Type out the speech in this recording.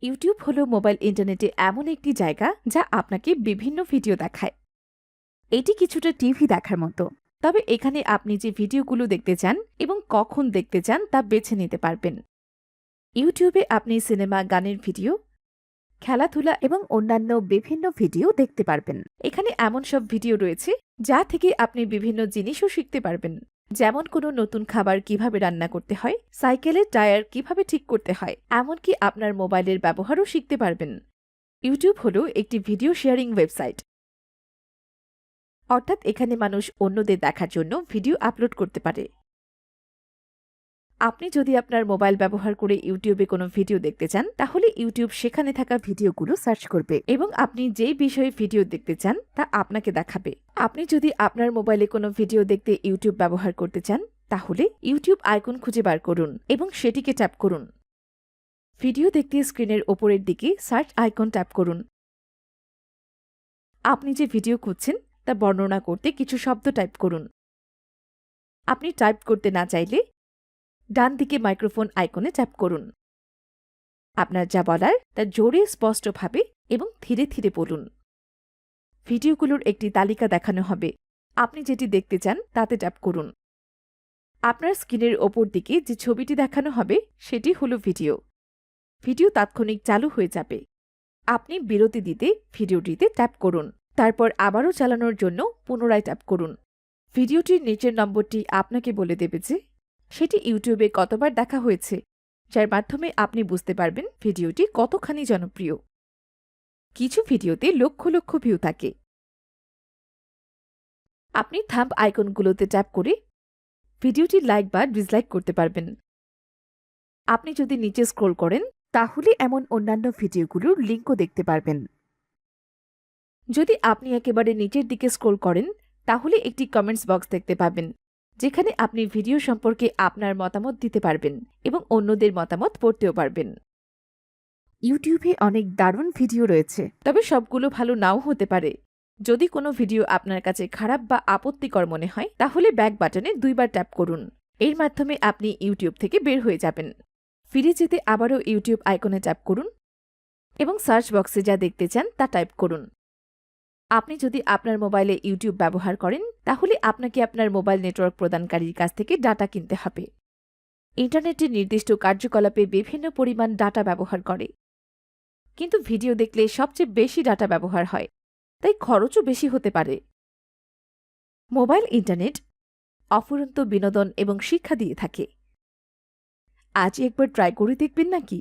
YouTube হলো mobile ইন্টারনেটে এমন একটি জায়গা যা আপনাকে বিভিন্ন ভিডিও দেখায়। এটি কিছুটা টিভি দেখার মতো, তবে এখানে আপনি যে ভিডিওগুলো দেখতে চান এবং কখন দেখতে চান তা বেছে নিতে পারবেন। ইউটিউবে আপনি সিনেমা, গানের ভিডিও, খেলাধুলা এবং অন্যান্য বিভিন্ন ভিডিও দেখতে পারবেন। এখানে এমন সব ভিডিও রয়েছে যা থেকে আপনি বিভিন্ন জিনিসও শিখতে পারবেন, যেমন কোনো নতুন খাবার কিভাবে রান্না করতে হয়, সাইকেলের টায়ার কিভাবে ঠিক করতে হয়, এমনকি আপনার মোবাইলের ব্যবহারও শিখতে পারবেন। ইউটিউব হলো একটি ভিডিও শেয়ারিং ওয়েবসাইট, অর্থাৎ এখানে মানুষ অন্যদের দেখার জন্য ভিডিও আপলোড করতে পারে। আপনি যদি আপনার মোবাইল ব্যবহার করে ইউটিউবে কোনো ভিডিও দেখতে চান, তাহলে ইউটিউব সেখানে থাকা ভিডিওগুলো সার্চ করবে এবং আপনি যেই বিষয়ে ভিডিও দেখতে চান তা আপনাকে দেখাবে। আপনি যদি আপনার মোবাইলে কোনো ভিডিও দেখতে ইউটিউব ব্যবহার করতে চান, তাহলে ইউটিউব আইকন খুঁজে বার করুন এবং সেটিকে ট্যাপ করুন। ভিডিও দেখতে স্ক্রিনের ওপরের দিকে সার্চ আইকন ট্যাপ করুন। আপনি যে ভিডিও খুঁজছেন তা বর্ণনা করতে কিছু শব্দ টাইপ করুন। আপনি টাইপ করতে না চাইলে ডান দিকে মাইক্রোফোন আইকনে ট্যাপ করুন। আপনার যা বলার তা জোরে, স্পষ্টভাবে এবং ধীরে ধীরে বলুন। ভিডিওগুলোর একটি তালিকা দেখানো হবে। আপনি যেটি দেখতে চান তাতে ট্যাপ করুন। আপনার স্ক্রিনের ওপর দিকে যে ছবিটি দেখানো হবে সেটি হলো ভিডিও। ভিডিও তাৎক্ষণিক চালু হয়ে যাবে। আপনি বিরতি দিতে ভিডিওটিতে ট্যাপ করুন। তারপর আবারও চালানোর জন্য পুনরায় ট্যাপ করুন। ভিডিওটির নিচের নম্বরটি আপনাকে বলে দেবে যে সেটি ইউটিউবে কতবার দেখা হয়েছে, যার মাধ্যমে আপনি বুঝতে পারবেন ভিডিওটি কতখানি জনপ্রিয়। কিছু ভিডিওতে লক্ষ লক্ষ ভিউ থাকে। আপনি থাম্ব আইকনগুলোতে ট্যাপ করে ভিডিওটি লাইক বা ডিসলাইক করতে পারবেন। আপনি যদি নিচে স্ক্রল করেন, তাহলে এমন অন্যান্য ভিডিওগুলোর লিঙ্কও দেখতে পারবেন। যদি আপনি একেবারে নিচের দিকে স্ক্রল করেন, তাহলে একটি কমেন্টস বক্স দেখতে পাবেন, যেখানে আপনি ভিডিও সম্পর্কে আপনার মতামত দিতে পারবেন এবং অন্যদের মতামত পড়তেও পারবেন। ইউটিউবে অনেক দারুণ ভিডিও রয়েছে, তবে সবগুলো ভালো নাও হতে পারে। যদি কোনো ভিডিও আপনার কাছে খারাপ বা আপত্তিকর মনে হয়, তাহলে ব্যাক বাটনে 2 বার ট্যাপ করুন। এর মাধ্যমে আপনি ইউটিউব থেকে বের হয়ে যাবেন। ফিরে যেতে আবারও ইউটিউব আইকনে ট্যাপ করুন এবং সার্চ বক্সে যা দেখতে চান তা টাইপ করুন। আপনি যদি আপনার মোবাইলে ইউটিউব ব্যবহার করেন, তাহলে আপনাকে আপনার মোবাইল নেটওয়ার্ক প্রদানকারীর কাছ থেকে ডাটা কিনতে হবে। ইন্টারনেটের নির্দিষ্ট কার্যকলাপে বিভিন্ন পরিমাণ ডাটা ব্যবহার করে, কিন্তু ভিডিও দেখলে সবচেয়ে বেশি ডাটা ব্যবহার হয়, তাই খরচও বেশি হতে পারে। মোবাইল ইন্টারনেট অফুরন্ত বিনোদন এবং শিক্ষা দিয়ে থাকে। আজ একবার ট্রাই করে দেখবেন নাকি?